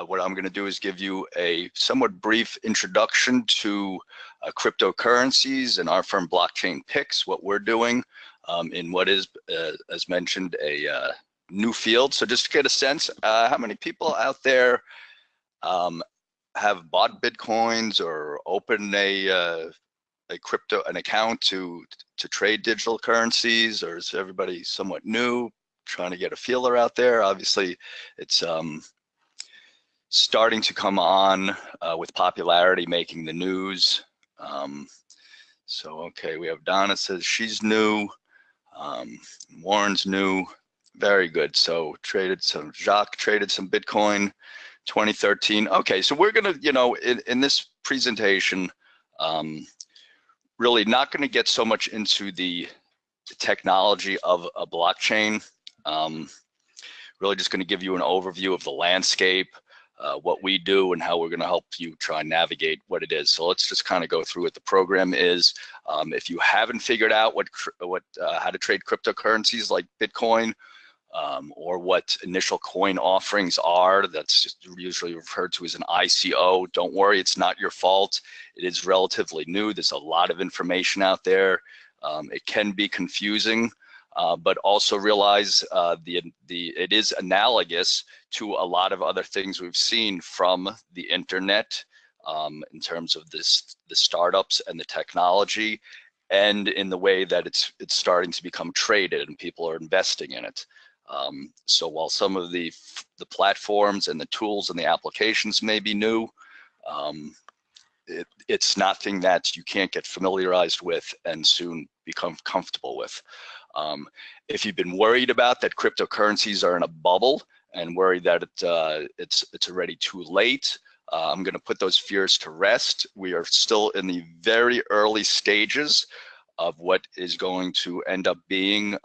what I'm going to do is give you a somewhat brief introduction to cryptocurrencies and our firm Blockchain Picks, what we're doing in what is, as mentioned, a new field. So just to get a sense, how many people out there have bought Bitcoins or opened an account to trade digital currencies, or is everybody somewhat new, trying to get a feeler out there? Obviously, it's starting to come on with popularity, making the news. Okay, we have Donna says she's new. Warren's new. Very good. So Jacques traded some Bitcoin 2013. Okay, so we're gonna, in this presentation, really not gonna get so much into the technology of a blockchain. Really just gonna give you an overview of the landscape, what we do, and how we're going to help you try and navigate what it is. So let's just kind of go through what the program is. If you haven't figured out how to trade cryptocurrencies like Bitcoin, or what initial coin offerings are, that's just usually referred to as an ICO. Don't worry, it's not your fault. It is relatively new. There's a lot of information out there. It can be confusing. But also realize it is analogous to a lot of other things we've seen from the internet in terms of the startups and the technology, and in the way that it's starting to become traded and people are investing in it. So while some of the platforms and the tools and the applications may be new, it's nothing that you can't get familiarized with and soon become comfortable with. If you've been worried about that cryptocurrencies are in a bubble and worried that it's already too late, I'm going to put those fears to rest. We are still in the very early stages of what is going to end up being,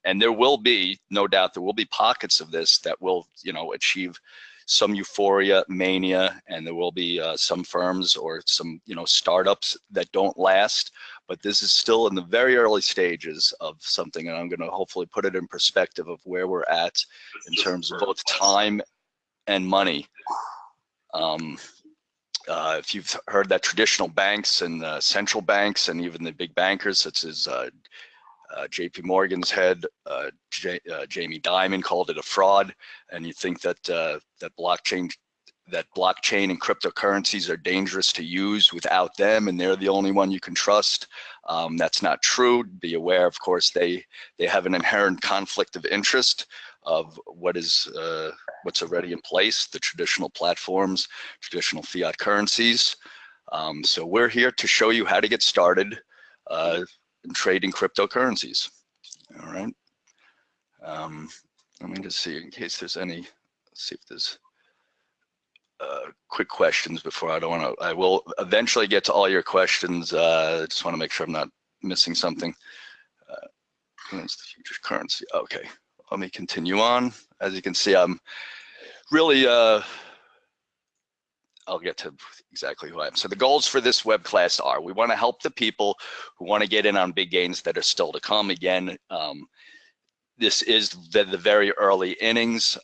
and there will be, no doubt, there will be pockets of this that will, achieve some euphoria, mania, and there will be some firms or some, startups that don't last. But this is still in the very early stages of something, and I'm going to hopefully put it in perspective of where we're at in terms of both time and money. If you've heard that traditional banks and central banks and even the big bankers, such as JP Morgan's head, Jamie Dimon, called it a fraud, and you think that that blockchain and cryptocurrencies are dangerous to use without them, and they're the only one you can trust. That's not true. Be aware, of course, they have an inherent conflict of interest of what's already in place, the traditional platforms, traditional fiat currencies. So we're here to show you how to get started in trading cryptocurrencies. All right. Let me just see in case there's any. Let's see if there's quick questions before I will eventually get to all your questions. I just want to make sure I'm not missing something. That's the future currency. Okay, let me continue on. As you can see, I'm really, I'll get to exactly who I am. So the goals for this web class are, we want to help the people who want to get in on big gains that are still to come. Again, this is the very early innings.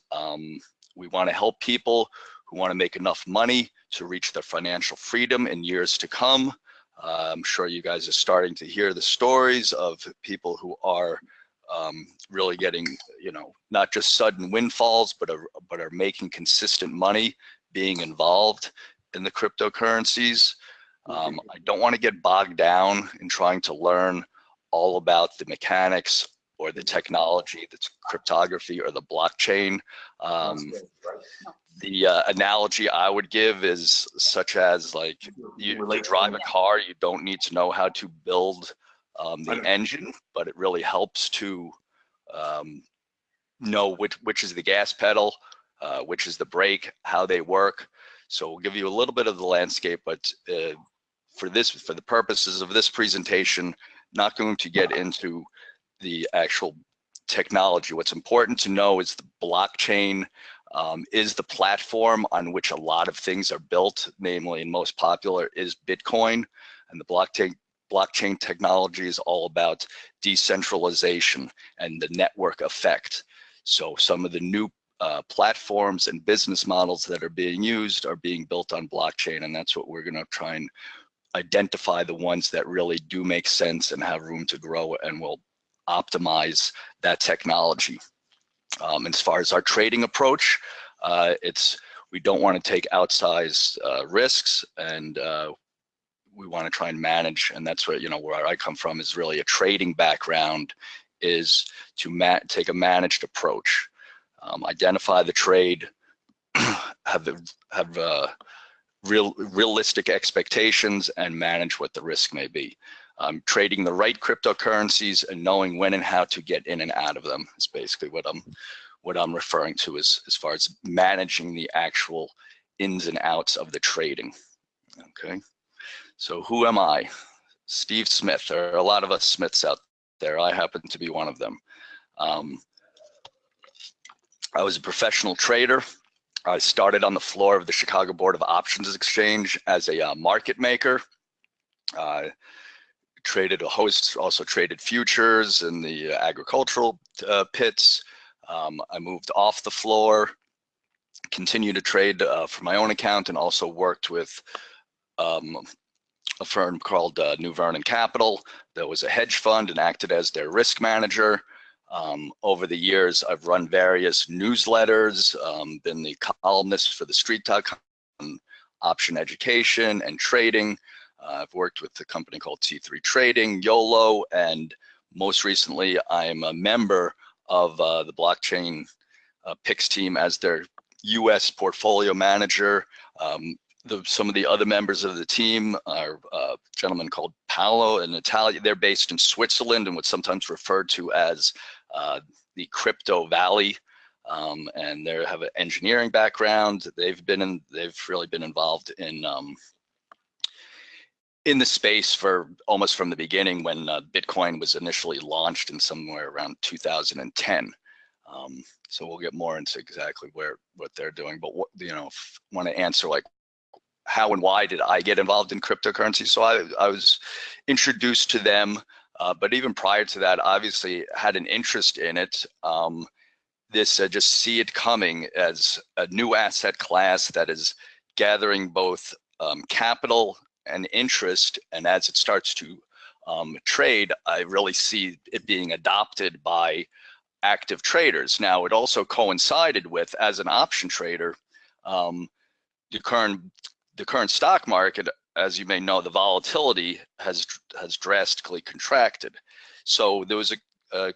We want to help people who want to make enough money to reach their financial freedom in years to come. I'm sure you guys are starting to hear the stories of people who are really getting, not just sudden windfalls, but are making consistent money being involved in the cryptocurrencies. I don't want to get bogged down in trying to learn all about the mechanics or the technology, that's cryptography or the blockchain. The analogy I would give is such as, like, you drive a car, you don't need to know how to build the engine, but it really helps to know which is the gas pedal, which is the brake, how they work. So we'll give you a little bit of the landscape, but for the purposes of this presentation, not going to get into the actual technology. What's important to know is the blockchain is the platform on which a lot of things are built, namely, and most popular is Bitcoin, and the blockchain technology is all about decentralization and the network effect. So some of the new platforms and business models that are being used are being built on blockchain, and that's what we're going to try and identify, the ones that really do make sense and have room to grow and will optimize that technology. As far as our trading approach, we don't want to take outsized risks, and we want to try and manage, and that's what, where I come from is really a trading background, is to take a managed approach, identify the trade, have realistic expectations, and manage what the risk may be. Trading the right cryptocurrencies and knowing when and how to get in and out of them is basically what I'm referring to as far as managing the actual ins and outs of the trading. Okay, so who am I? Steve Smith. There are a lot of us Smiths out there. I happen to be one of them. I was a professional trader. I started on the floor of the Chicago Board of Options Exchange as a market maker. Traded a host, also traded futures in the agricultural pits. I moved off the floor, continued to trade for my own account, and also worked with a firm called New Vernon Capital that was a hedge fund and acted as their risk manager. Over the years, I've run various newsletters, been the columnist for the Street.com on option education and trading. I've worked with a company called T3 Trading, YOLO, and most recently, I'm a member of the blockchain picks team as their US portfolio manager. Some of the other members of the team are a gentleman called Paolo and Natalia. They're based in Switzerland and what's sometimes referred to as the Crypto Valley. And they have an engineering background. They've really been involved in the space for almost from the beginning when Bitcoin was initially launched in somewhere around 2010. So we'll get more into exactly what they're doing, but want to answer like how and why did I get involved in cryptocurrency? So I was introduced to them, but even prior to that, obviously had an interest in it. Just see it coming as a new asset class that is gathering both capital and interest, and as it starts to trade, I really see it being adopted by active traders. Now, it also coincided with, as an option trader, the current stock market, as you may know, the volatility has drastically contracted. So there was a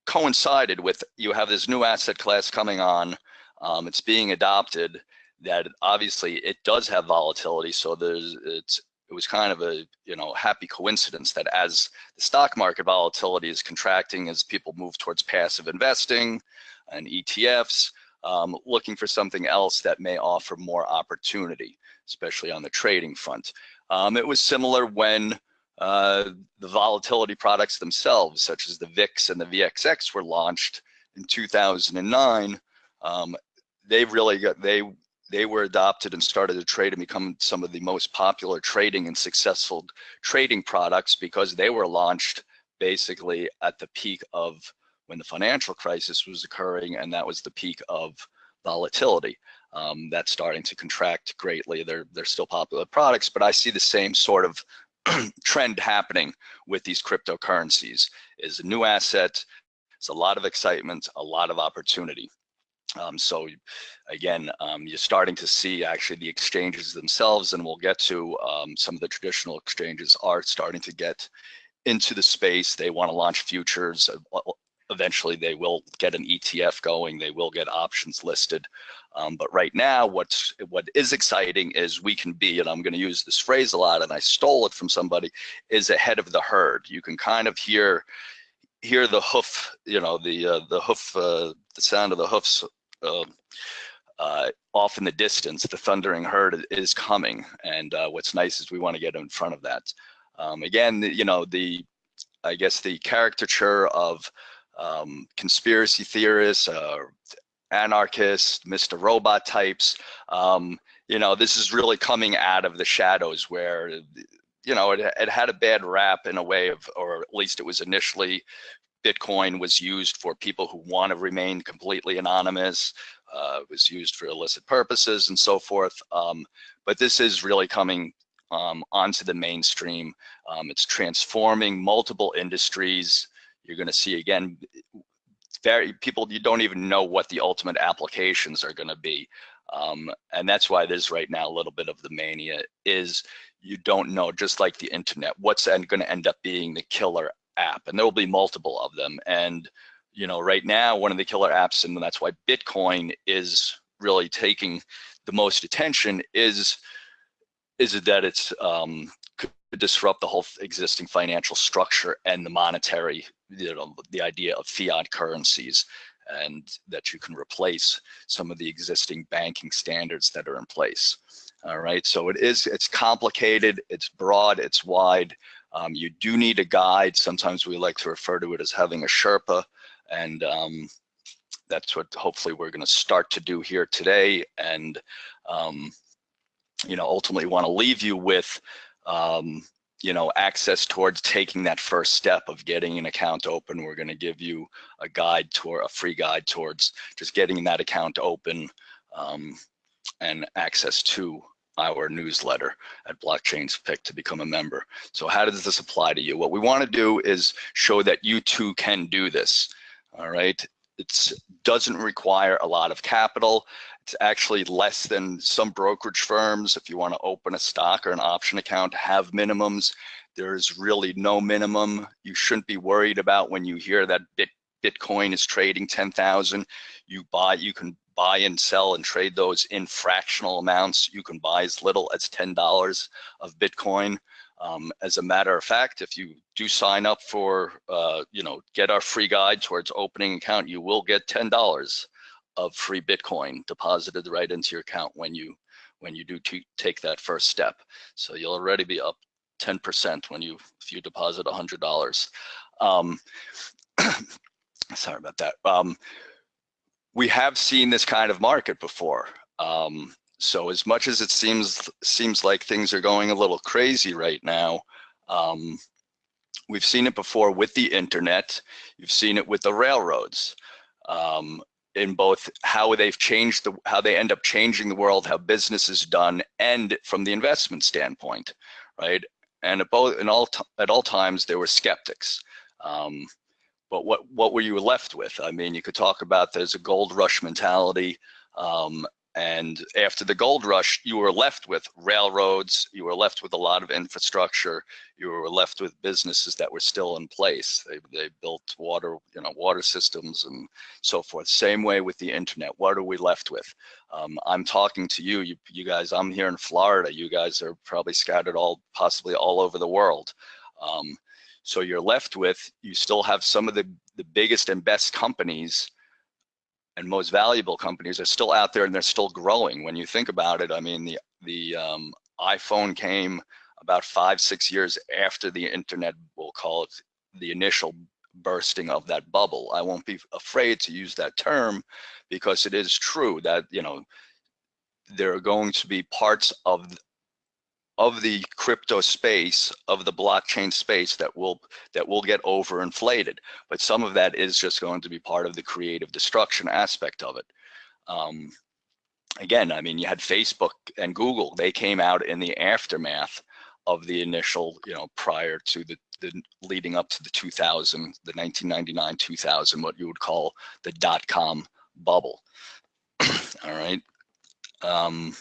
coincided with, you have this new asset class coming on, it's being adopted, that obviously it does have volatility. So it was kind of a happy coincidence that as the stock market volatility is contracting, as people move towards passive investing and ETFs, looking for something else that may offer more opportunity, especially on the trading front. It was similar when the volatility products themselves, such as the VIX and the VXX, were launched in 2009. They were adopted and started to trade and become some of the most popular trading and successful trading products because they were launched basically at the peak of when the financial crisis was occurring, and that was the peak of volatility. That's starting to contract greatly. They're still popular products, but I see the same sort of trend happening with these cryptocurrencies. Is a new asset, it's a lot of excitement, a lot of opportunity. So again, you're starting to see actually the exchanges themselves, and we'll get to some of the traditional exchanges are starting to get into the space. They want to launch futures. Eventually they will get an ETF going, they will get options listed. But right now, what is exciting is we can be, and I'm going to use this phrase a lot, and I stole it from somebody, is ahead of the herd. You can kind of hear the hoof, the hoof, the sound of the hoofs off in the distance. The thundering herd is coming, and what's nice is we want to get in front of that. Again, I guess the caricature of conspiracy theorists, anarchists, Mr. Robot types, this is really coming out of the shadows where, it had a bad rap in a way of, or at least it was initially Bitcoin was used for people who want to remain completely anonymous. It was used for illicit purposes and so forth. But this is really coming onto the mainstream. It's transforming multiple industries. You're going to see, again, people, you don't even know what the ultimate applications are going to be. And that's why there's right now a little bit of the mania is you don't know, just like the internet, what's going to end up being the killer app. And there will be multiple of them. And, you know, right now, one of the killer apps, and that's why Bitcoin is really taking the most attention, is that it's could disrupt the whole existing financial structure and the monetary, you know, the idea of fiat currencies, and that you can replace some of the existing banking standards that are in place. All right, so it's complicated, it's broad, it's wide. You do need a guide. Sometimes we like to refer to it as having a Sherpa, and that's what hopefully we're going to start to do here today. And you know, ultimately want to leave you with you know, access towards taking that first step of getting an account open. We're going to give you a guide tour, a free guide towards just getting that account open, and access to our newsletter at Blockchain's Pick to become a member. So how does this apply to you? What we want to do is show that you too can do this. All right, it doesn't require a lot of capital. It's actually less than some brokerage firms. If you want to open a stock or an option account, have minimums. There's really no minimum. You shouldn't be worried about when you hear that Bitcoin is trading 10,000. You can buy and sell and trade those in fractional amounts. You can buy as little as $10 of Bitcoin. As a matter of fact, if you do sign up for, you know, get our free guide towards opening an account, you will get $10 of free Bitcoin deposited right into your account when you do take that first step. So you'll already be up 10% if you deposit $100. Sorry about that. We have seen this kind of market before. So as much as it seems like things are going a little crazy right now, we've seen it before with the internet. You've seen it with the railroads. In both how they've changed how they end up changing the world, how business is done, and from the investment standpoint, right? And at all times there were skeptics. But what were you left with? I mean, you could talk about there's a gold rush mentality, and after the gold rush, you were left with railroads, you were left with a lot of infrastructure, you were left with businesses that were still in place. They built water systems and so forth. Same way with the internet. What are we left with? I'm talking to you guys. I'm here in Florida. You guys are probably scattered possibly all over the world. So you're left with, you still have some of the biggest and best companies and most valuable companies are still out there, and they're still growing. When you think about it, I mean, the iPhone came about 5-6 years after the internet, we'll call it the initial bursting of that bubble. I won't be afraid to use that term because it is true that, you know, there are going to be parts of the crypto space, of the blockchain space, that will get overinflated. But some of that is just going to be part of the creative destruction aspect of it. Again, I mean, you had Facebook and Google. They came out in the aftermath of the initial, you know, prior to the leading up to the 1999, 2000, what you would call the dot-com bubble. All right. I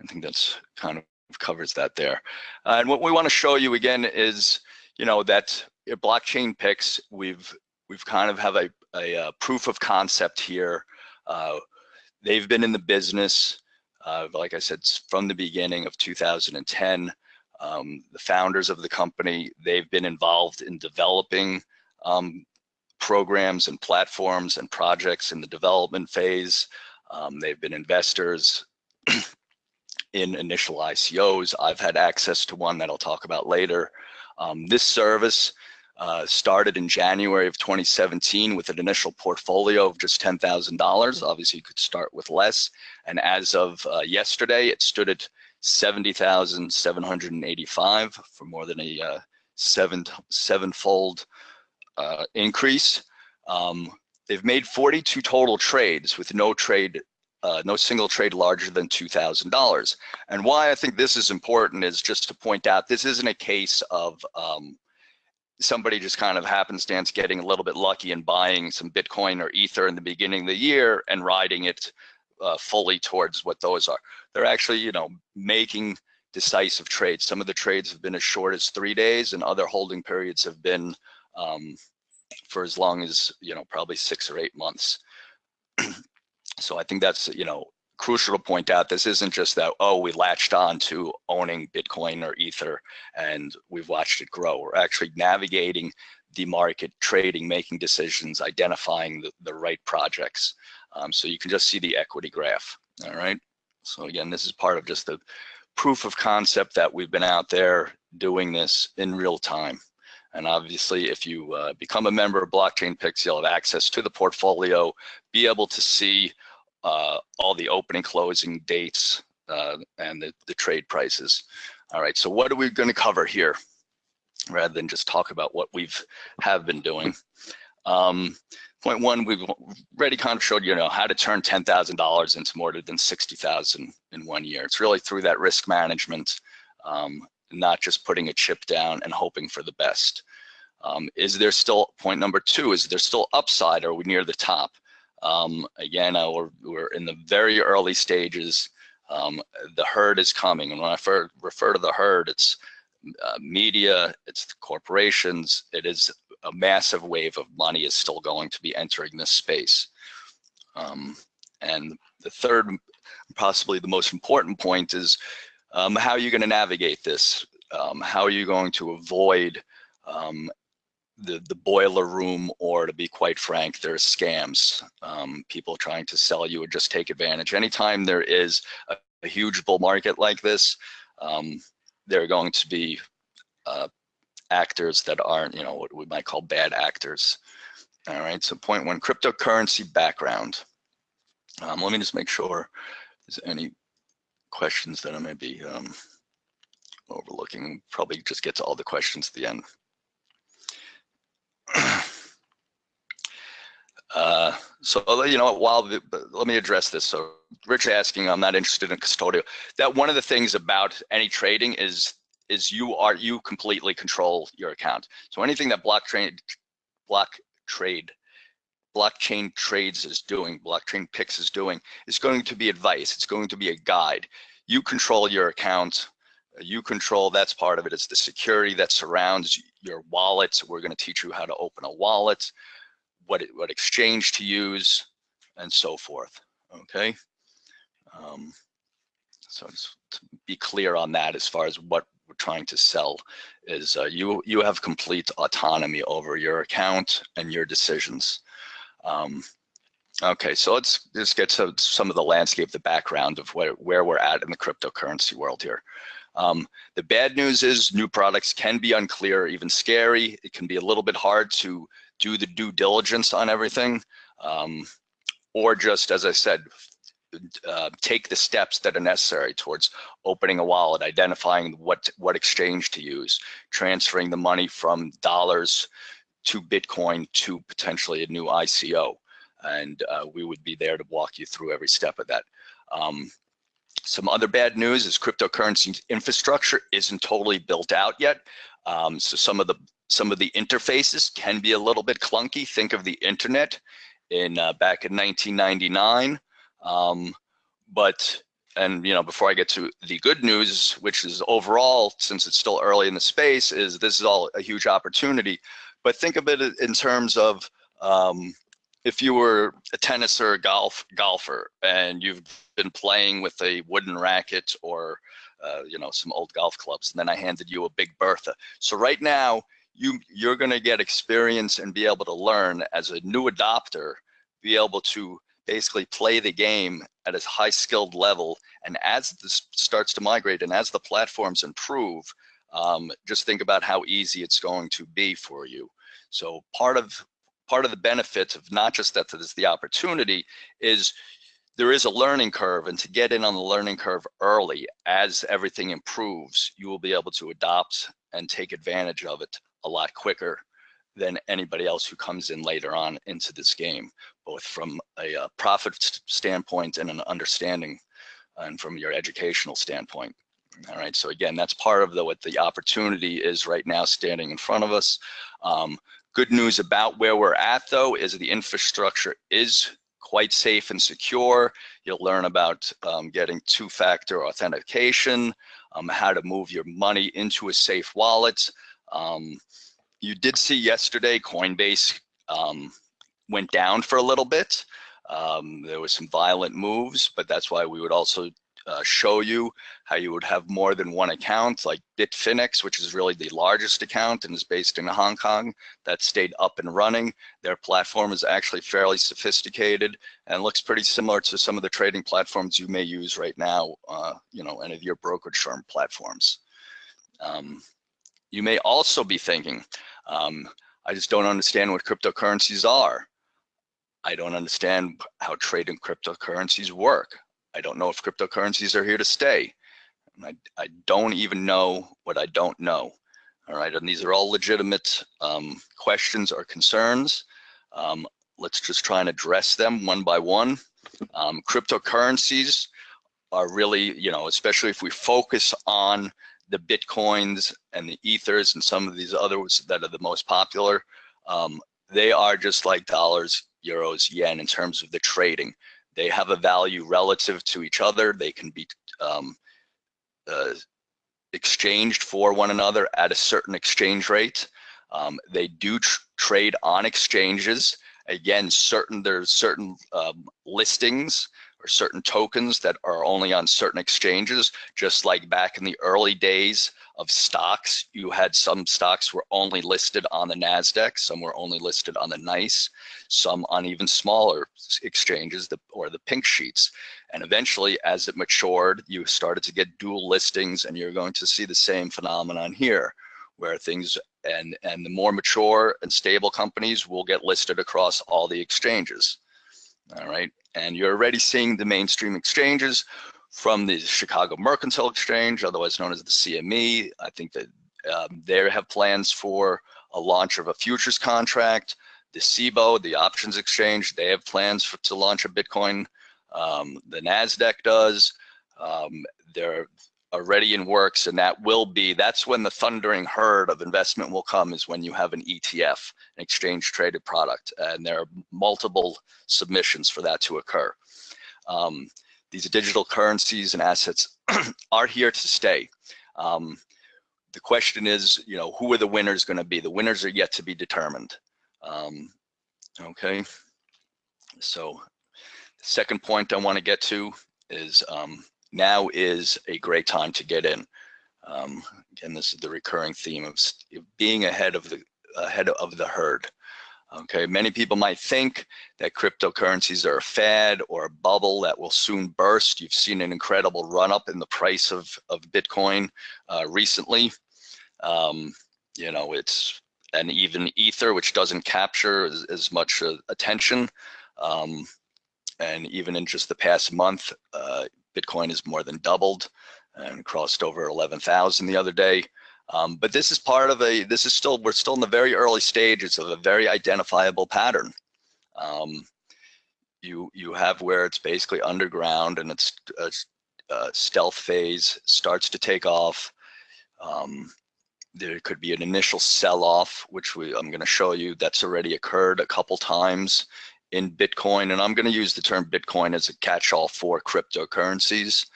think that's kind of covers that there. And what we want to show you again is, you know, that blockchain picks, we've kind of have a proof of concept here. They've been in the business, like I said, from the beginning of 2010. The founders of the company, they've been involved in developing programs and platforms and projects in the development phase. They've been investors in initial ICOs. I've had access to one that I'll talk about later. This service started in January of 2017 with an initial portfolio of just $10,000. Obviously, you could start with less. And as of yesterday, it stood at $70,785 for more than a sevenfold increase. They've made 42 total trades with no single trade larger than $2,000. And why I think this is important is just to point out this isn't a case of somebody just kind of happenstance getting a little bit lucky and buying some Bitcoin or Ether in the beginning of the year and riding it fully towards what those are. They're actually, you know, making decisive trades. Some of the trades have been as short as 3 days, and other holding periods have been for as long as, you know, probably 6 or 8 months. So I think that's, you know, crucial to point out. This isn't just that, oh, we latched on to owning Bitcoin or Ether and we've watched it grow. We're actually navigating the market, trading, making decisions, identifying the right projects. So you can just see the equity graph. All right. So again, this is part of just the proof of concept that we've been out there doing this in real time. And obviously, if you become a member of Blockchain Picks, you'll have access to the portfolio, be able to see all the opening, closing dates, and the trade prices. All right, so what are we going to cover here, rather than just talk about what have been doing? Point one, we've already kind of showed you know how to turn $10,000 into more than $60,000 in 1 year. It's really through that risk management, not just putting a chip down and hoping for the best. Is there still, point number two, is there still upside? Are we near the top? Again, we're in the very early stages. The herd is coming, and when I refer to the herd, it's media, it's the corporations, it is a massive wave of money is still going to be entering this space. And the third, possibly the most important point is how are you going to navigate this? How are you going to avoid the boiler room, or to be quite frank, there's scams, people trying to sell you or just take advantage. Anytime there is a huge bull market like this, there are going to be actors that aren't, you know, what we might call bad actors. All right, so point one, cryptocurrency background. Let me just make sure there's any questions that I may be overlooking. Probably just get to all the questions at the end. So, you know, let me address this. So Rich asking, I'm not interested in custodial. That one of the things about any trading is you completely control your account. So anything that blockchain trades is doing, Blockchain Picks is doing, is going to be advice. It's going to be a guide. You control your account. You control, that's part of it. It's the security that surrounds your wallet. We're going to teach you how to open a wallet, what exchange to use, and so forth. Okay. So just to be clear on that, as far as what we're trying to sell, is you have complete autonomy over your account and your decisions. Okay, so let's just get to some of the landscape, the background of where we're at in the cryptocurrency world here. The bad news is new products can be unclear, even scary. It can be a little bit hard to do the due diligence on everything, or just, as I said, take the steps that are necessary towards opening a wallet, identifying what exchange to use, transferring the money from dollars to Bitcoin to potentially a new ICO. And we would be there to walk you through every step of that. Some other bad news is cryptocurrency infrastructure isn't totally built out yet. So some of the interfaces can be a little bit clunky. Think of the internet back in 1999. And you know, before I get to the good news, which is overall, since it's still early in the space, is this is all a huge opportunity. But think of it in terms of if you were a tennis or a golfer and you've been playing with a wooden racket or you know, some old golf clubs, and then I handed you a big Bertha. So right now you're going to get experience and be able to learn as a new adopter, be able to basically play the game at a high skilled level. And as this starts to migrate and as the platforms improve, just think about how easy it's going to be for you. So part of the benefit of not just that there's the opportunity is there is a learning curve, and to get in on the learning curve early, as everything improves, you will be able to adopt and take advantage of it a lot quicker than anybody else who comes in later on into this game, both from a profit standpoint and an understanding, and from your educational standpoint. All right, so again, that's part of what the opportunity is right now standing in front of us. Good news about where we're at, though, is the infrastructure is quite safe and secure. You'll learn about getting two-factor authentication, how to move your money into a safe wallet. You did see yesterday Coinbase went down for a little bit. There was some violent moves, but that's why we would also show you how you would have more than one account, like Bitfinex, which is really the largest account and is based in Hong Kong, that stayed up and running. Their platform is actually fairly sophisticated and looks pretty similar to some of the trading platforms you may use right now, you know, any of your brokerage firm platforms. You may also be thinking, I just don't understand what cryptocurrencies are. I don't understand how trading cryptocurrencies work. I don't know if cryptocurrencies are here to stay. I don't even know what I don't know. All right, and these are all legitimate questions or concerns. Let's just try and address them one by one. Cryptocurrencies are really, you know, especially if we focus on the Bitcoins and the Ethers and some of these others that are the most popular, they are just like dollars, euros, yen in terms of the trading. They have a value relative to each other. They can be exchanged for one another at a certain exchange rate. They do trade on exchanges. Again, there's certain listings or certain tokens that are only on certain exchanges, just like back in the early days of stocks. You had some stocks were only listed on the NASDAQ, some were only listed on the NICE, some on even smaller exchanges, or the pink sheets. And eventually, as it matured, you started to get dual listings, and you're going to see the same phenomenon here, where things, and the more mature and stable companies will get listed across all the exchanges. All right, and you're already seeing the mainstream exchanges from the Chicago Mercantile Exchange, otherwise known as the CME. I think that they have plans for a launch of a futures contract. The CBOE, the options exchange, they have plans to launch a Bitcoin. The NASDAQ does. They're already in works, and that's when the thundering herd of investment will come, is when you have an ETF, an exchange traded product, and there are multiple submissions for that to occur. These digital currencies and assets are here to stay. The question is, you know, who are the winners going to be? The winners are yet to be determined. Okay, so the second point I want to get to is now is a great time to get in. Again, this is the recurring theme of being ahead of the herd. Okay, many people might think that cryptocurrencies are a fad or a bubble that will soon burst. You've seen an incredible run up in the price of Bitcoin recently. You know, and even Ether, which doesn't capture as much attention. And even in just the past month, Bitcoin has more than doubled and crossed over 11,000 the other day. But this is part of we're still in the very early stages of a very identifiable pattern. You have where it's basically underground, and it's stealth phase starts to take off. There could be an initial sell-off, which I'm going to show you that's already occurred a couple times in Bitcoin, and I'm going to use the term Bitcoin as a catch-all for cryptocurrencies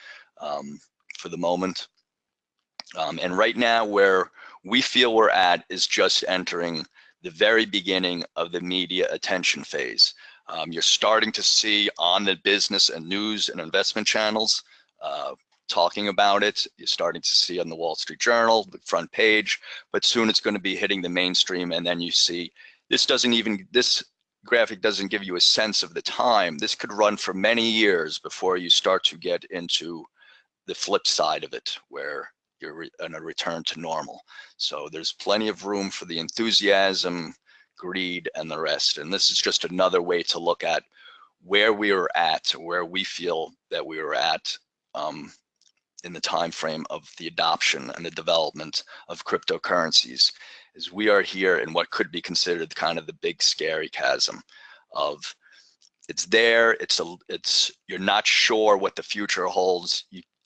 for the moment. And right now, where we feel we're at is just entering the very beginning of the media attention phase. You're starting to see on the business and news and investment channels talking about it. You're starting to see on the Wall Street Journal, the front page, but soon it's going to be hitting the mainstream, and then you see this graphic doesn't give you a sense of the time. This could run for many years before you start to get into the flip side of it, where you're in a return to normal. So there's plenty of room for the enthusiasm, greed, and the rest. And this is just another way to look at where we are at, where we feel that we are at in the time frame of the adoption and the development of cryptocurrencies. is we are here in what could be considered kind of the big scary chasm of it's there, you're not sure what the future holds.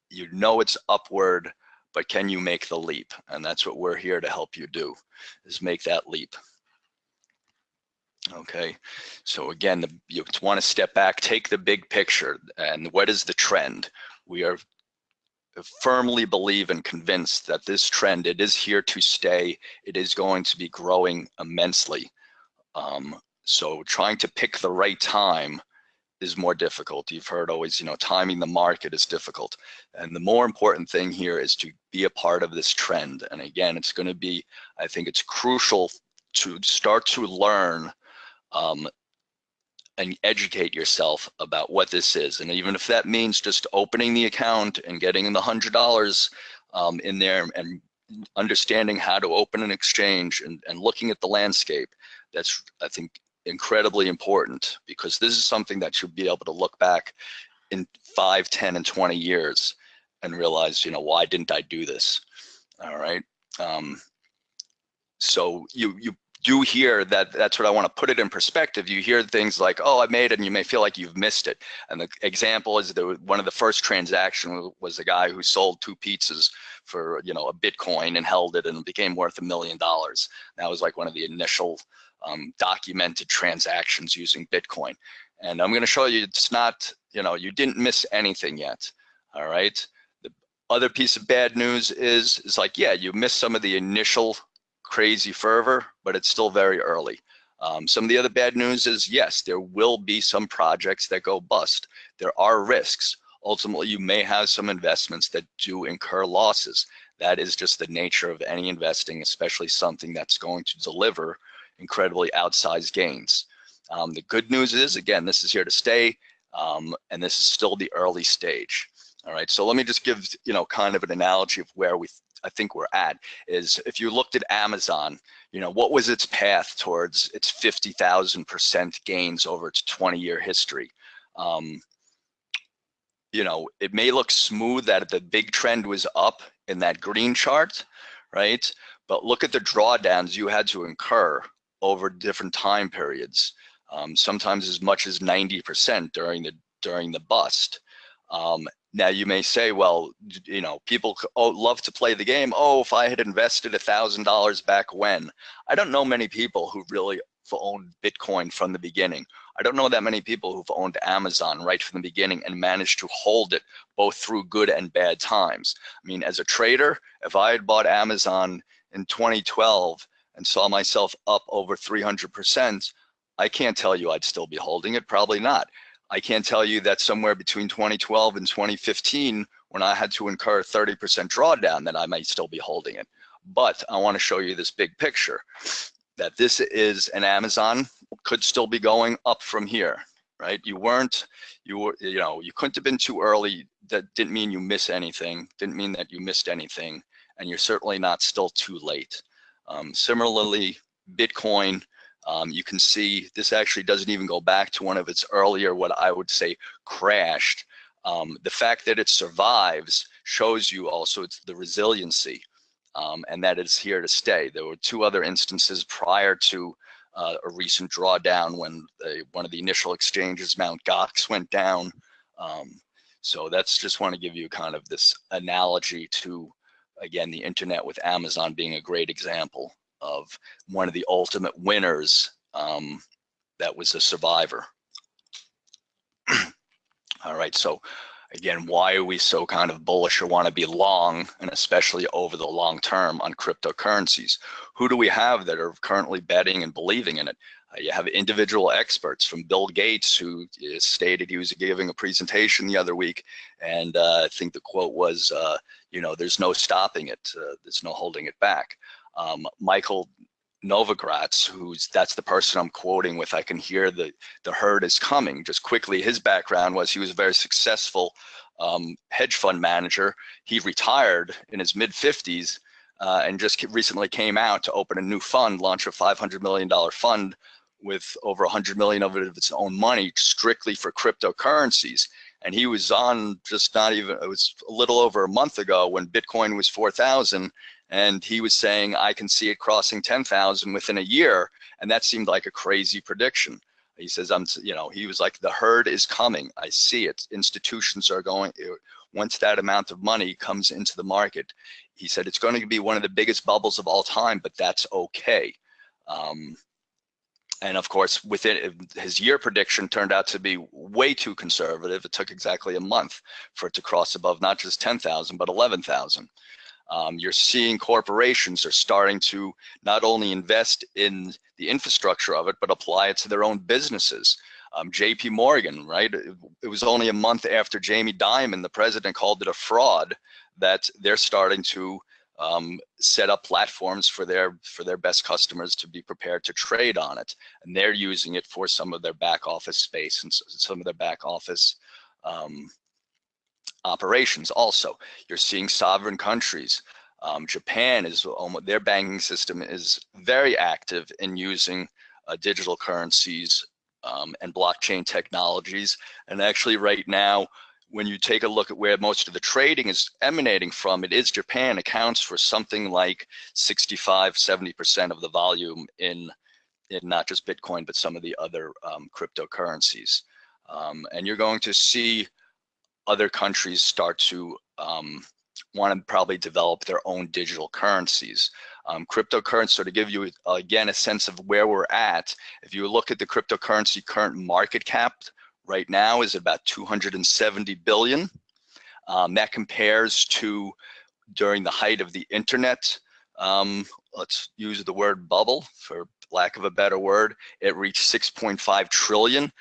You know it's upward, but can you make the leap? And that's what we're here to help you do, is make that leap. Okay, so again, you want to step back, take the big picture, and what is the trend? We are firmly believe and convinced that this trend, it is here to stay. It is going to be growing immensely. So trying to pick the right time is more difficult. You've heard always, timing the market is difficult. And the more important thing here is to be a part of this trend. And again, it's going to be, I think it's crucial to start to learn and educate yourself about what this is. And even if that means just opening the account and getting the $100 in there and understanding how to open an exchange and looking at the landscape, that's, I think, incredibly important, because this is something that you'll be able to look back in 5, 10, and 20 years and realize, why didn't I do this? All right. So you do hear that. That's what I want to put it in perspective. You hear things like, oh, I made it, and you may feel like you've missed it. And the example is one of the first transactions was a guy who sold 2 pizzas for, a Bitcoin and held it, and it became worth $1 million. That was like one of the initial documented transactions using Bitcoin. And I'm going to show you it's not, you didn't miss anything yet. All right. The other piece of bad news is like, yeah, you missed some of the initial crazy fervor, but it's still very early. Some of the other bad news is, yes, there will be some projects that go bust. There are risks. Ultimately, you may have some investments that do incur losses. That is just the nature of any investing, especially something that's going to deliver incredibly outsized gains. The good news is, again, this is here to stay, and this is still the early stage. All right, so let me just give, kind of an analogy of where I think we're at, is if you looked at Amazon, what was its path towards its 50,000% gains over its 20-year history? It may look smooth that the big trend was up in that green chart, right? But look at the drawdowns you had to incur over different time periods, sometimes as much as 90% during the bust. Now you may say, well, people love to play the game. Oh, if I had invested $1,000 back when. I don't know many people who really owned Bitcoin from the beginning. I don't know that many people who've owned Amazon right from the beginning and managed to hold it both through good and bad times. I mean, as a trader, if I had bought Amazon in 2012 and saw myself up over 300%, I can't tell you I'd still be holding it, probably not. I can't tell you that somewhere between 2012 and 2015, when I had to incur 30% drawdown, that I might still be holding it. But I want to show you this big picture, that this is an Amazon, could still be going up from here, right? You couldn't have been too early. That didn't mean you miss anything, didn't mean that you missed anything, and you're certainly not still too late. Similarly, Bitcoin, you can see this actually doesn't even go back to one of its earlier, what I would say, crashed. The fact that it survives shows you also it's the resiliency, and that it's here to stay. There were 2 other instances prior to a recent drawdown when one of the initial exchanges, Mt. Gox, went down. So that's just want to give you kind of this analogy to, again, the internet, with Amazon being a great example of one of the ultimate winners that was a survivor. All right, so again, why are we so kind of bullish or want to be long, and especially over the long term, on cryptocurrencies? Who do we have that are currently betting and believing in it? You have individual experts, from Bill Gates, who stated he was giving a presentation the other week, and I think the quote was, there's no stopping it, there's no holding it back. Michael Novogratz, that's the person I'm quoting with, I can hear the herd is coming. Just quickly, his background was he was a very successful hedge fund manager. He retired in his mid-50s and just recently came out to open a new fund, launch a $500 million fund with over 100 million of it of its own money, strictly for cryptocurrencies. And he was on just it was a little over a month ago when Bitcoin was 4,000, And he was saying, I can see it crossing 10,000 within a year. And that seemed like a crazy prediction. He says, he was like, the herd is coming. I see it. Institutions are going, once that amount of money comes into the market, he said, it's going to be one of the biggest bubbles of all time, but that's okay. And of course, within his year prediction turned out to be way too conservative. It took exactly a month for it to cross above not just 10,000, but 11,000. You're seeing corporations are starting to not only invest in the infrastructure of it, but apply it to their own businesses. JP Morgan, right? It was only a month after Jamie Dimon, the president, called it a fraud, that they're starting to set up platforms for their best customers to be prepared to trade on it. And they're using it for some of their back office space and some of their back office operations. Also, you're seeing sovereign countries. Japan is their banking system is very active in using digital currencies and blockchain technologies. And actually right now, when you take a look at where most of the trading is emanating from, it is Japan accounts for something like 65–70% of the volume in not just Bitcoin, but some of the other cryptocurrencies. And you're going to see other countries start to want to probably develop their own digital currencies. Cryptocurrency, so to give you, again, a sense of where we're at, if you look at the cryptocurrency current market cap right now is about 270 billion. That compares to during the height of the internet, let's use the word bubble for lack of a better word, it reached 6.5 trillion.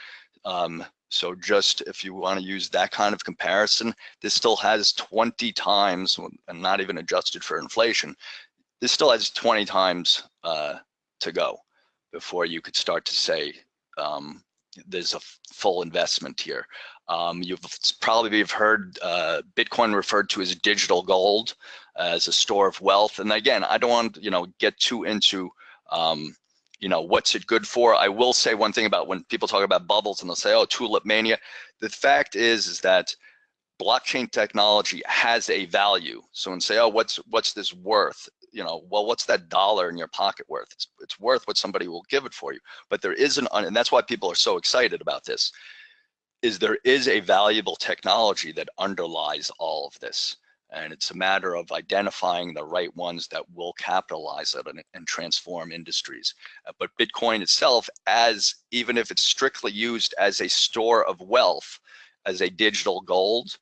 So just if you want to use that kind of comparison, this still has 20 times, and not even adjusted for inflation, this still has 20 times to go before you could start to say there's a full investment here. You've probably heard Bitcoin referred to as digital gold, as a store of wealth. And again, I don't want to get too into what's it good for. I will say one thing about when people talk about bubbles and they'll say, oh, tulip mania. The fact is that blockchain technology has a value. So when say, oh, what's this worth? Well, what's that dollar in your pocket worth? It's worth what somebody will give it for you. But there is and that's why people are so excited about this, is there is a valuable technology that underlies all of this. And it's a matter of identifying the right ones that will capitalize it and transform industries. But Bitcoin itself, even if it's strictly used as a store of wealth, as a digital gold,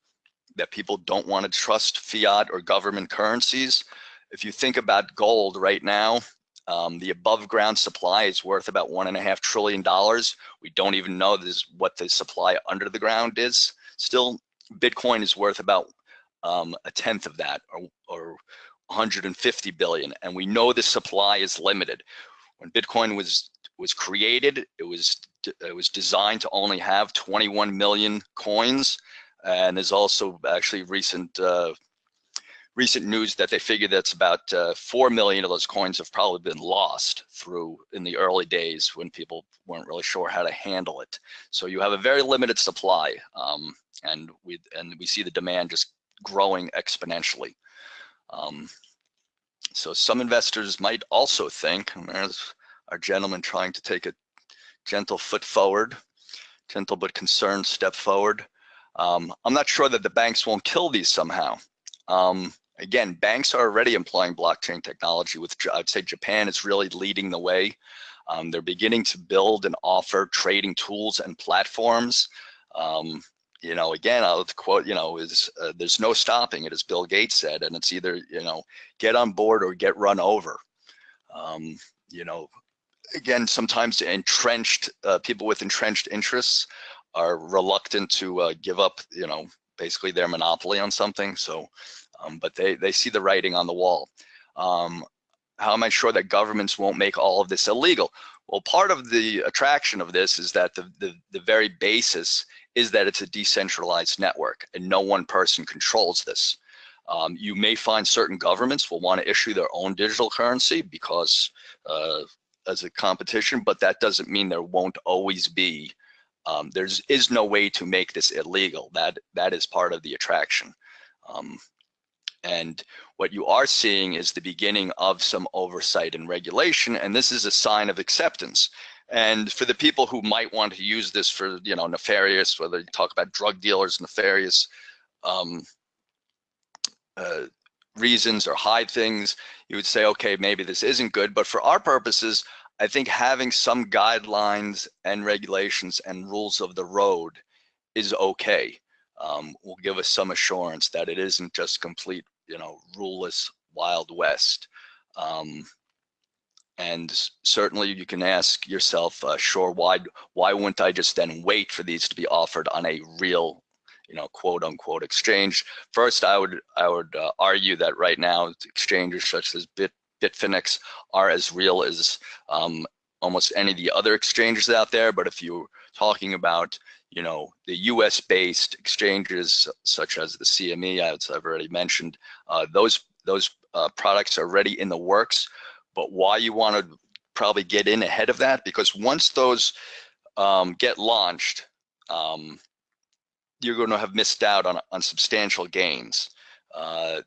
that people don't want to trust fiat or government currencies. If you think about gold right now, the above ground supply is worth about $1.5 trillion. We don't even know what the supply under the ground is. Still, Bitcoin is worth about a tenth of that, or 150 billion. And we know the supply is limited. When Bitcoin was created, it was designed to only have 21 million coins. And there's also actually recent news that they figure that's about 4 million of those coins have probably been lost in the early days when people weren't really sure how to handle it. So you have a very limited supply, and we see the demand just growing exponentially. So some investors might also think, and there's our gentleman trying to take a gentle but concerned step forward. I'm not sure that the banks won't kill these somehow. Again, banks are already employing blockchain technology. I'd say Japan is really leading the way. They're beginning to build and offer trading tools and platforms. Again, I'll quote, there's no stopping it, as Bill Gates said, and it's either, get on board or get run over. Again, sometimes people with entrenched interests are reluctant to give up, basically their monopoly on something. So, but they see the writing on the wall. How am I sure that governments won't make all of this illegal? Well, part of the attraction of this is that the very basis is that it's a decentralized network and no one person controls this. You may find certain governments will want to issue their own digital currency because as a competition, but that doesn't mean there won't always be. There is no way to make this illegal. That is part of the attraction. And what you are seeing is the beginning of some oversight and regulation, and this is a sign of acceptance. And for the people who might want to use this for, you know, nefarious, whether you talk about drug dealers, nefarious reasons or hide things, you would say, okay, maybe this isn't good. But for our purposes, I think having some guidelines and regulations and rules of the road is okay. Will give us some assurance that it isn't just complete, you know, ruleless Wild West. And certainly you can ask yourself, sure, why wouldn't I just then wait for these to be offered on a real, you know, quote unquote exchange? First, I would argue that right now exchanges such as Bitfinex are as real as almost any of the other exchanges out there. But if you're talking about, you know, the US based exchanges such as the CME, as I've already mentioned, those products are already in the works. But why you want to probably get in ahead of that, because once those get launched, you're going to have missed out on substantial gains.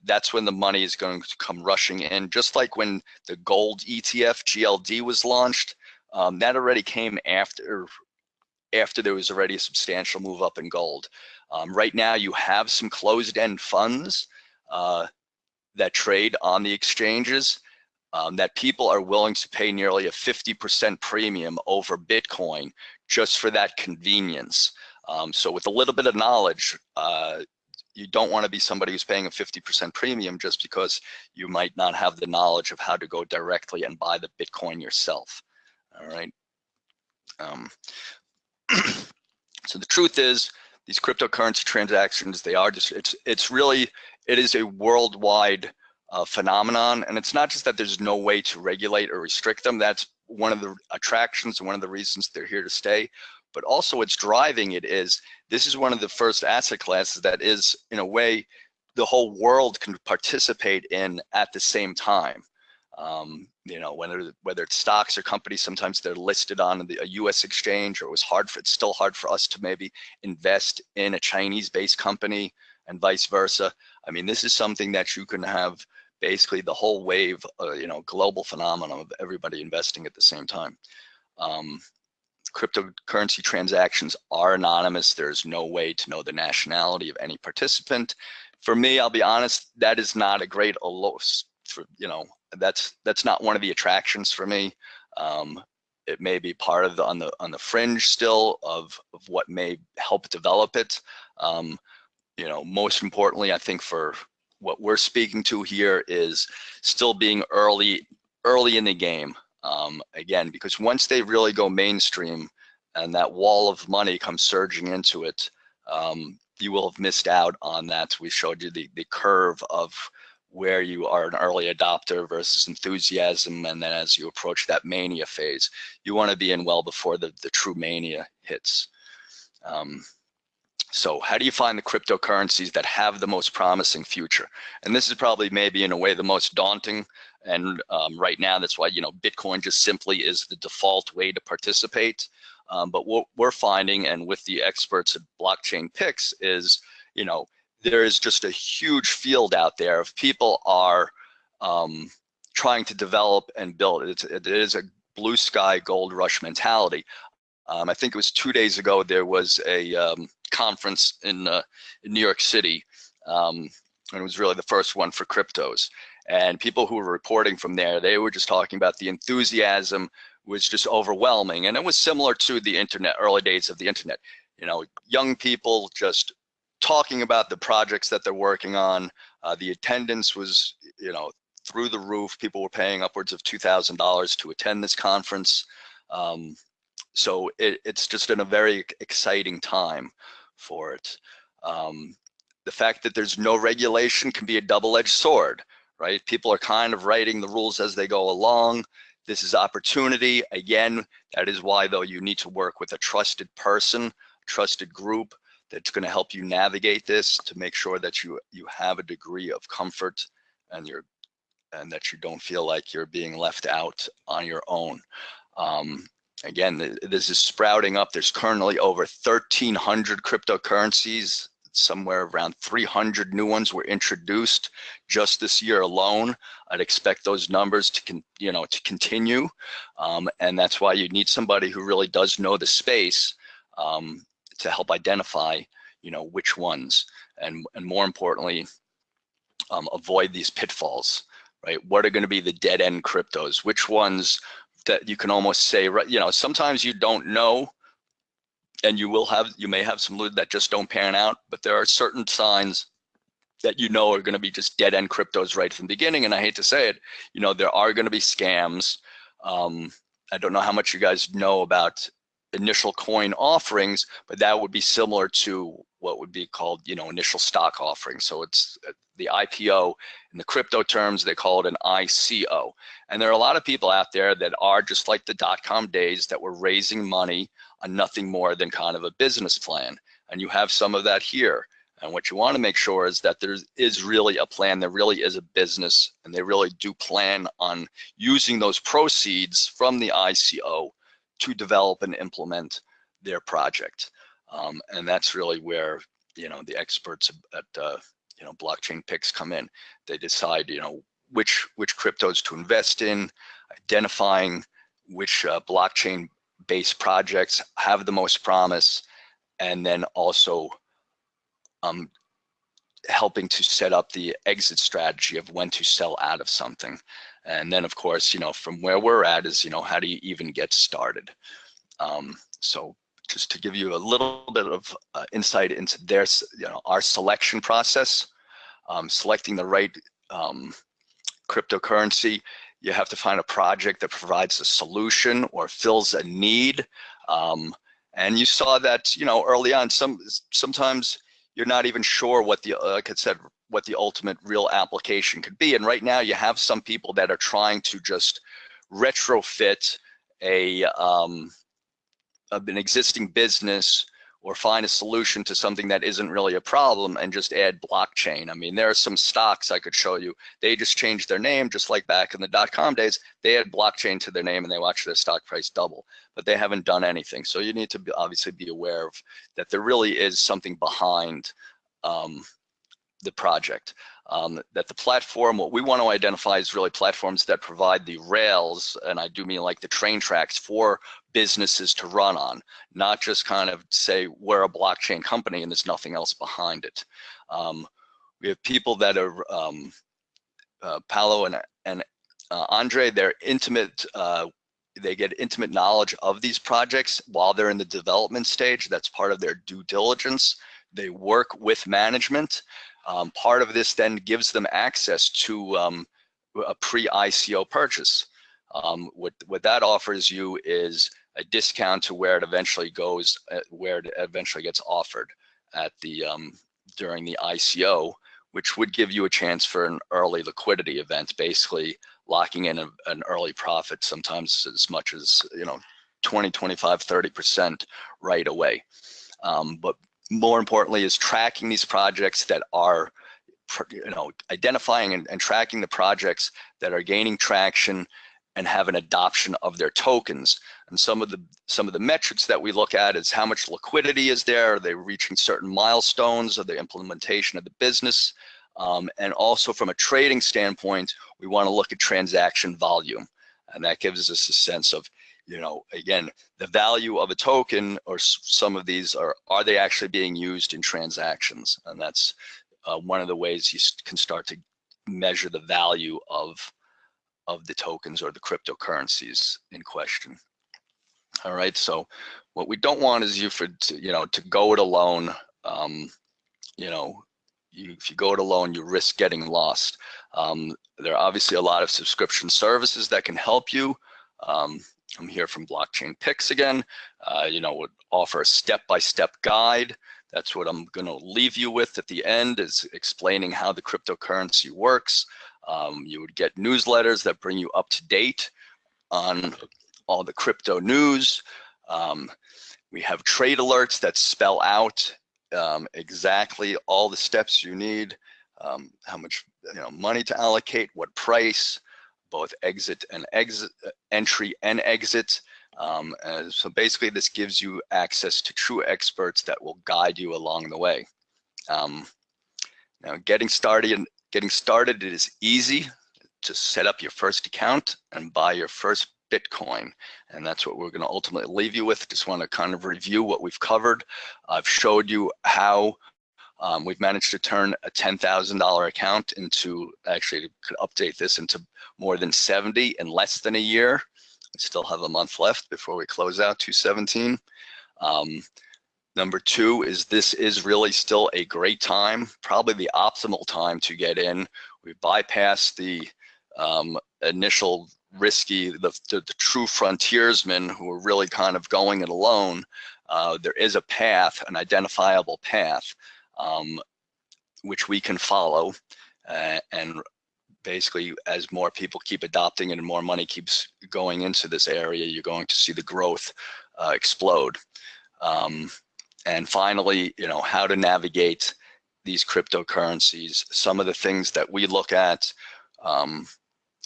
That's when the money is going to come rushing in. Just like when the gold ETF GLD was launched, that already came after there was already a substantial move up in gold. Right now, you have some closed-end funds that trade on the exchanges. That people are willing to pay nearly a 50% premium over Bitcoin just for that convenience. So with a little bit of knowledge, you don't want to be somebody who's paying a 50% premium just because you might not have the knowledge of how to go directly and buy the Bitcoin yourself. All right. So the truth is, these cryptocurrency transactions, they are just, it is a worldwide phenomenon. And it's not just that there's no way to regulate or restrict them. That's one of the attractions and one of the reasons they're here to stay. But also what's driving it is, this is one of the first asset classes that is, in a way, the whole world can participate in at the same time. You know, whether it's stocks or companies, sometimes they're listed on a US exchange, or it's still hard for us to maybe invest in a Chinese-based company and vice versa. I mean, this is something that you can have basically the whole wave, you know, global phenomenon of everybody investing at the same time. Cryptocurrency transactions are anonymous. There's no way to know the nationality of any participant. For me, I'll be honest, that is not a great you know, that's not one of the attractions for me. It may be part of on the fringe still of what may help develop it. You know, most importantly, I think for what we're speaking to here is still being early in the game. Again, because once they really go mainstream and that wall of money comes surging into it, you will have missed out on that. We showed you the curve of where you are an early adopter versus enthusiasm, and then as you approach that mania phase, you want to be in well before the true mania hits. So how do you find the cryptocurrencies that have the most promising future? And this is probably maybe in a way the most daunting. And right now, that's why, you know, Bitcoin just simply is the default way to participate. But what we're finding, and with the experts at Blockchain Picks, is, you know, there is just a huge field out there of people are trying to develop and build. It is a blue sky gold rush mentality. I think it was 2 days ago, there was a conference in New York City, and it was really the first one for cryptos. And people who were reporting from there, they were just talking about the enthusiasm was just overwhelming. And it was similar to the internet, early days of the internet. You know, young people just talking about the projects that they're working on. The attendance was, you know, through the roof. People were paying upwards of $2,000 to attend this conference. So it's just in a very exciting time for it. The fact that there's no regulation can be a double-edged sword, right? People are kind of writing the rules as they go along. This is opportunity. Again, that is why, though, you need to work with a trusted person, trusted group that's going to help you navigate this, to make sure that you have a degree of comfort and that you don't feel like you're being left out on your own. Again, this is sprouting up. There's currently over 1,300 cryptocurrencies. somewhere around 300 new ones were introduced just this year alone. I'd expect those numbers to continue, and that's why you need somebody who really does know the space to help identify which ones, and more importantly, avoid these pitfalls, right? What are going to be the dead end cryptos? Which ones that you can almost say, right? Sometimes you don't know, and you may have some that just don't pan out, but there are certain signs that are going to be just dead end cryptos right from the beginning. And I hate to say it, there are going to be scams. I don't know how much you guys know about initial coin offerings, but that would be similar to what would be called, initial stock offering. So it's the IPO. In the crypto terms, they call it an ICO. And there are a lot of people out there that are just like the dot-com days, that were raising money on nothing more than kind of a business plan. And you have some of that here. And what you want to make sure is that there is really a plan, there really is a business, and they really do plan on using those proceeds from the ICO to develop and implement their project. And that's really where, the experts at, Blockchain Picks come in. They decide, which cryptos to invest in, identifying which blockchain-based projects have the most promise, and then also helping to set up the exit strategy of when to sell out of something. And then, of course, from where we're at is, how do you even get started? So just to give you a little bit of insight into our selection process, selecting the right cryptocurrency, you have to find a project that provides a solution or fills a need. And you saw that, early on, sometimes you're not even sure what like I said, what the ultimate real application could be. And right now you have some people that are trying to just retrofit an existing business or find a solution to something that isn't really a problem and just add blockchain. I mean, there are some stocks I could show you. They just changed their name, just like back in the dot-com days. They add blockchain to their name and they watch their stock price double, but they haven't done anything. So you need to obviously be aware of that there really is something behind the project. That the platform, what we want to identify is really platforms that provide the rails, and I do mean like the train tracks for businesses to run on, not just kind of say we're a blockchain company and there's nothing else behind it. We have people that are, Paolo and Andre, they're intimate, they get intimate knowledge of these projects while they're in the development stage. That's part of their due diligence. They work with management. Part of this then gives them access to a pre-ICO purchase. What that offers you is a discount to where it eventually goes, where it eventually gets offered at the during the ICO, which would give you a chance for an early liquidity event, basically locking in an early profit, sometimes as much as 20, 25, 30% right away. But more importantly is tracking these projects that are, identifying and tracking the projects that are gaining traction and have an adoption of their tokens. And some of the metrics that we look at is how much liquidity is there, are they reaching certain milestones of the implementation of the business, and also from a trading standpoint, we want to look at transaction volume, and that gives us a sense of, again, the value of a token, or some of these are they actually being used in transactions? And that's one of the ways you can start to measure the value of the tokens or the cryptocurrencies in question. All right, so what we don't want is you to go it alone. If you go it alone, you risk getting lost. There are obviously a lot of subscription services that can help you. I'm here from Blockchain Picks again. Would offer a step-by-step guide. That's what I'm going to leave you with at the end, is explaining how the cryptocurrency works. You would get newsletters that bring you up to date on all the crypto news. We have trade alerts that spell out exactly all the steps you need, how much money to allocate, what price, both entry and exit. So basically this gives you access to true experts that will guide you along the way. Now, getting started, it is easy. Just set up your first account and buy your first Bitcoin. And that's what we're going to ultimately leave you with. Just want to kind of review what we've covered. I've showed you how we've managed to turn a $10,000 account into, actually could update this into more than 70 in less than a year. We still have a month left before we close out 217. Number two is this is really still a great time, probably the optimal time to get in. We bypassed the initial risky, the true frontiersmen who are really kind of going it alone. There is a path, an identifiable path, which we can follow, and basically as more people keep adopting it and more money keeps going into this area, you're going to see the growth explode. And finally, you know, how to navigate these cryptocurrencies. Some of the things that we look at,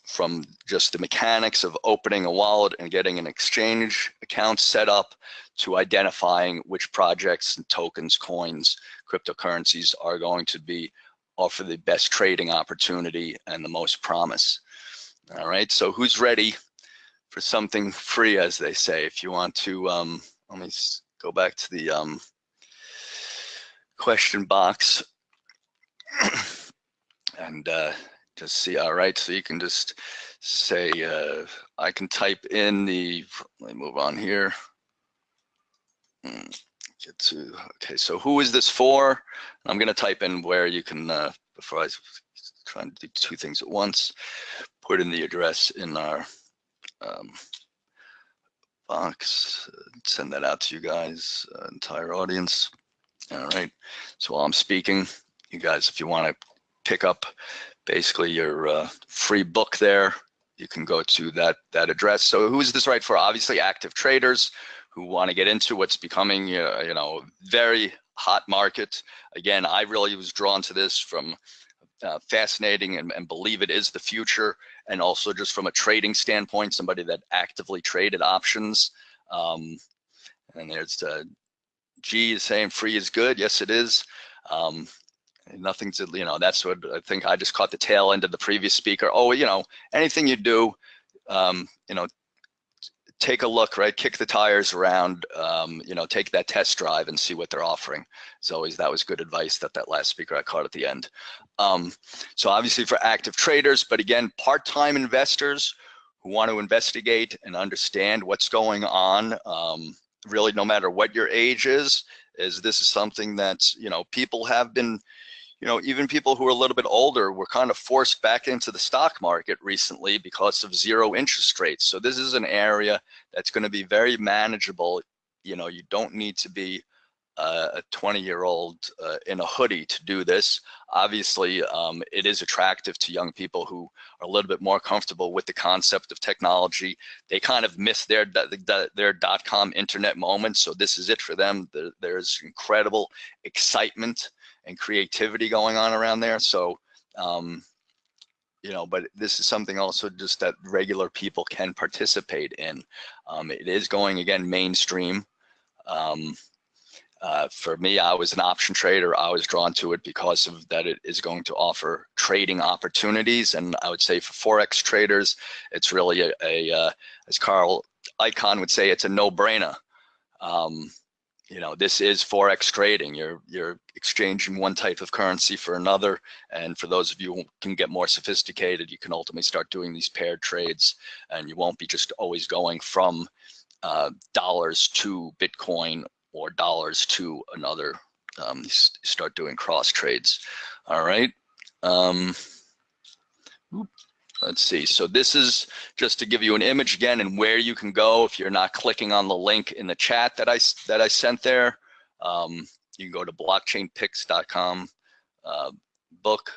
from just the mechanics of opening a wallet and getting an exchange account set up, to identifying which projects and tokens, coins, cryptocurrencies are going to offer the best trading opportunity and the most promise. All right, so who's ready for something free, as they say? If you want to, let me go back to the question box and just see. All right, so you can just say, I can type in the, let me move on here. Get to, okay, so who is this for? I'm gonna type in where you can, before I try and do two things at once, put in the address in our box, send that out to you guys, entire audience. All right, so while I'm speaking, you guys, if you want to pick up basically your free book there, you can go to that address. So who is this right for? Obviously active traders who want to get into what's becoming you know, very hot market. Again, I really was drawn to this from fascinating and believe it is the future, and also just from a trading standpoint, somebody that actively traded options. And there's G is saying free is good. Yes, it is. Nothing's, you know, that's what I think. I just caught the tail end of the previous speaker. Oh, you know, anything you do, you know, take a look, right? Kick the tires around, you know, take that test drive and see what they're offering. As always, that was good advice that last speaker I caught at the end. So obviously for active traders, but again, part-time investors who want to investigate and understand what's going on, really no matter what your age is this is something that, you know, people have been, you know, even people who are a little bit older were kind of forced back into the stock market recently because of zero interest rates. So this is an area that's going to be very manageable. You know, you don't need to be a 20-year-old in a hoodie to do this. Obviously, it is attractive to young people who are a little bit more comfortable with the concept of technology. They kind of miss their dot-com internet moment, so this is it for them. There's incredible excitement and creativity going on around there. So, you know, but this is something also just that regular people can participate in. It is going, again, mainstream. For me, I was an option trader. I was drawn to it because of that it is going to offer trading opportunities. And I would say for Forex traders, it's really as Carl Icahn would say, it's a no-brainer. You know, this is Forex trading. You're exchanging one type of currency for another. And for those of you who can get more sophisticated, you can ultimately start doing these paired trades, and you won't be just always going from dollars to Bitcoin or dollars to another. You start doing cross trades. All right. Let's see. So this is just to give you an image again and where you can go if you're not clicking on the link in the chat that I sent there. You can go to blockchainpicks.com book,